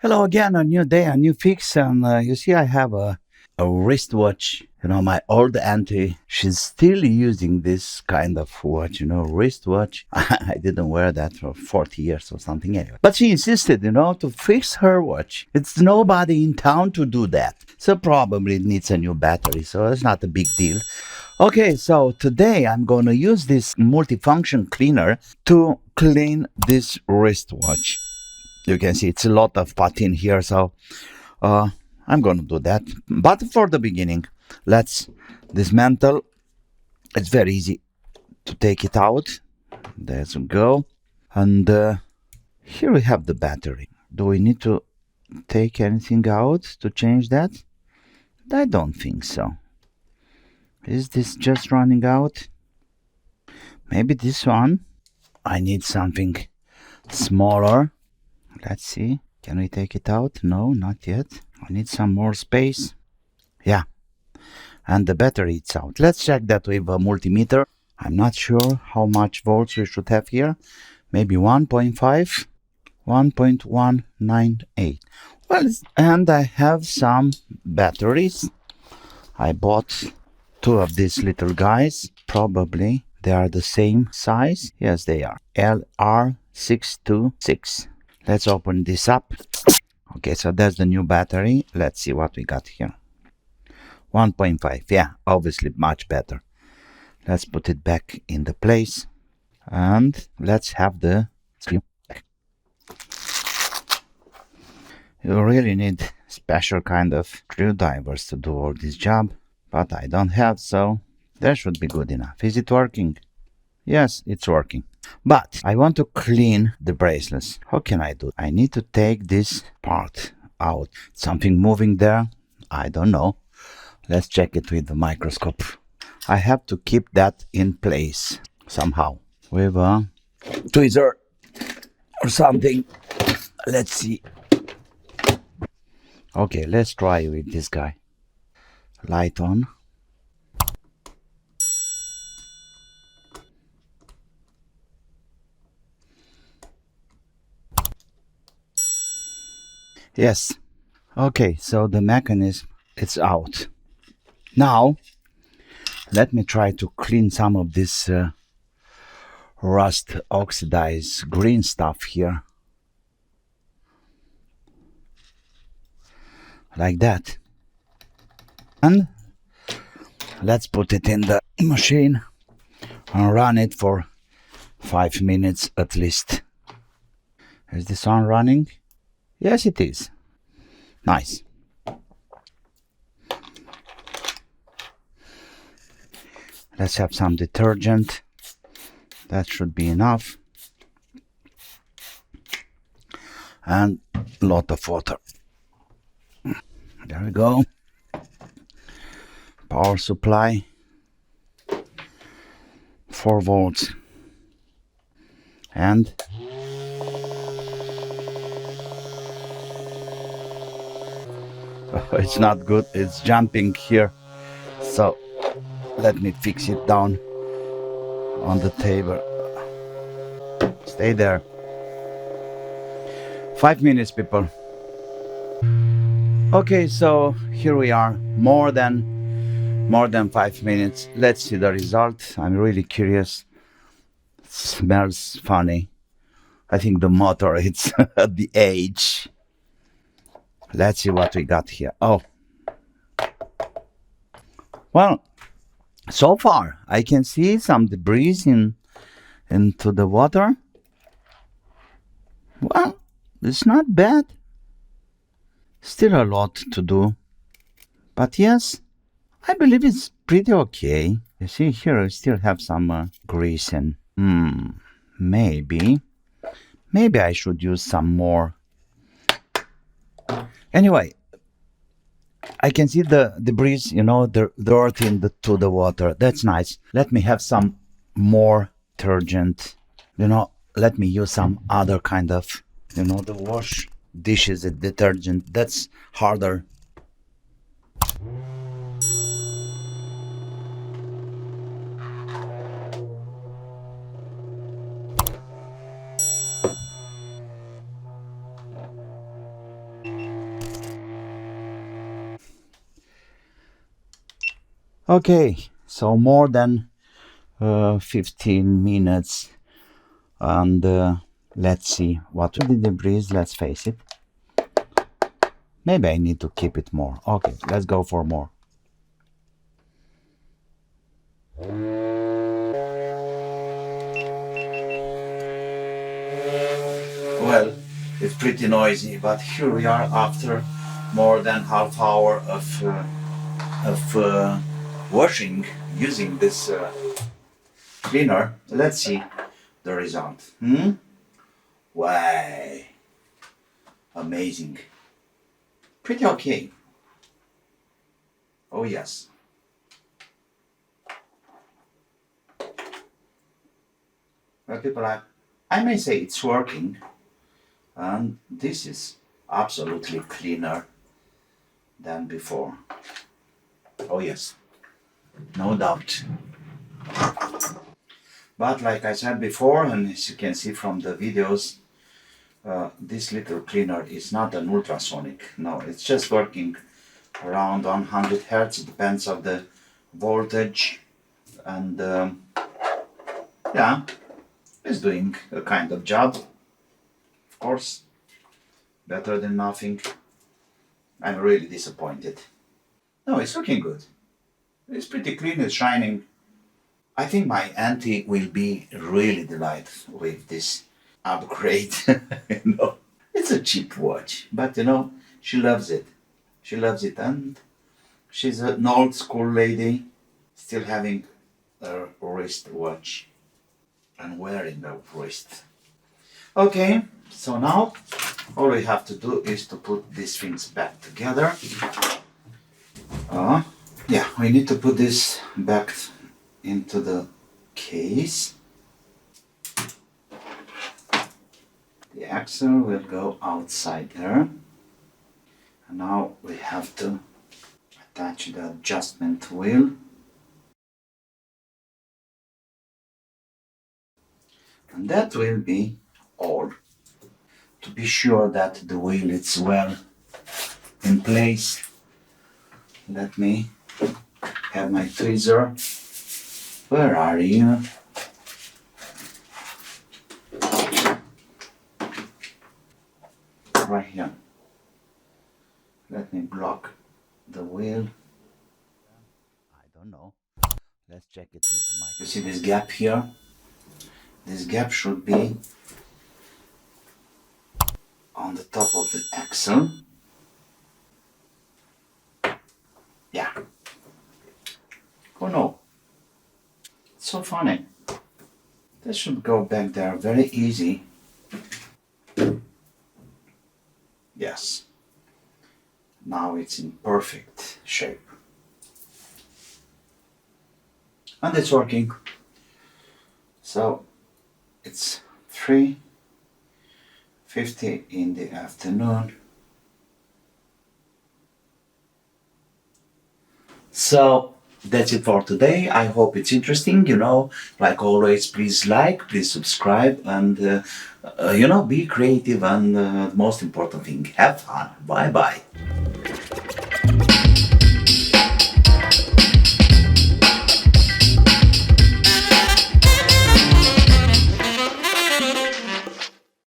Hello again, a new day, a new fix, and you see, I have a wristwatch. My old auntie, she's still using this kind of watch, wristwatch. I didn't wear that for 40 years or something anyway. But she insisted, to fix her watch. It's nobody in town to do that. So probably it needs a new battery, so it's not a big deal. Okay, so today I'm going to use this multifunction cleaner to clean this wristwatch. You can see it's a lot of patin here, so I'm going to do that. But for the beginning, let's dismantle. It's very easy to take it out. There we go. And here we have the battery. Do we need to take anything out to change that? I don't think so. Is this just running out? Maybe this one. I need something smaller. Let's see. Can we take it out? No, not yet. I need some more space. Yeah. And the battery is out. Let's check that with a multimeter. I'm not sure how much volts we should have here. Maybe 1.5, 1.198. Well, and I have some batteries. I bought two of these little guys. Probably they are the same size. Yes, they are. LR626. Let's open this up. Okay, so that's the new battery. Let's see what we got here. 1.5. Yeah, obviously much better. Let's put it back in the place. And let's have the screw back. You really need special kind of screwdrivers to do all this job. But I don't have, so that should be good enough. Is it working? Yes, it's working. But I want to clean the bracelets. How can I do? I need to take this part out. Something moving there? I don't know. Let's check it with the microscope. I have to keep that in place somehow with a tweezer or something. Let's see. Okay, let's try with this guy. Light on. Yes. Okay, so the mechanism is out. Now, let me try to clean some of this rust oxidized green stuff here. Like that. And let's put it in the machine and run it for 5 minutes at least. Is this on running? Yes, it is. Nice. Let's have some detergent. That should be enough. And a lot of water. There we go. Power supply. 4 volts. And it's not good, it's jumping here, so let me fix it down on the table. Stay there. 5 minutes, people. Okay, so here we are, more than 5 minutes. Let's see the result. I'm really curious. Smells funny. I think the motor, it's at the edge. Let's see what we got here. Oh, well, so far I can see some debris into the water. Well, it's not bad. Still a lot to do, but yes, I believe it's pretty okay. You see here, I still have some grease and maybe I should use some more. Anyway, I can see the debris, the dirt to the water. That's nice. Let me have some more detergent. Let me use some other kind of, the wash dishes detergent. That's harder. Okay, so more than 15 minutes, and let's see what the debris. Let's face it. Maybe I need to keep it more. Okay, let's go for more. Well, it's pretty noisy, but here we are after more than half hour of washing using this cleaner. Let's see the result. Wow, amazing. Pretty okay. Oh yes. Well, people, I may say it's working, and this is absolutely cleaner than before. Oh yes, no doubt. But like I said before, and as you can see from the videos, this little cleaner is not an ultrasonic. No, it's just working around 100 hertz. It depends on the voltage, and yeah, it's doing a kind of job. Of course, better than nothing. I'm really disappointed. No, it's looking good. It's pretty clean. It's shining. I think my auntie will be really delighted with this upgrade. You know, it's a cheap watch, but you know, she loves it. She loves it, and she's an old school lady, still having a wrist watch and wearing a wrist. Okay, so now all we have to do is to put these things back together. Yeah, we need to put this back into the case. The axle will go outside there. And now we have to attach the adjustment wheel. And that will be all. To be sure that the wheel is well in place, let me have my tweezer. Where are you? Right here. Let me block the wheel. I don't know. Let's check it with the mic. You see this gap here? This gap should be on the top of the axle. Yeah. Oh no. It's so funny. This should go back there very easy. Yes. Now it's in perfect shape. And it's working. So it's 3:50 in the afternoon. So that's it for today. I hope it's interesting. You know, like always, please like, please subscribe, and you know, be creative, and most important thing, have fun. Bye bye.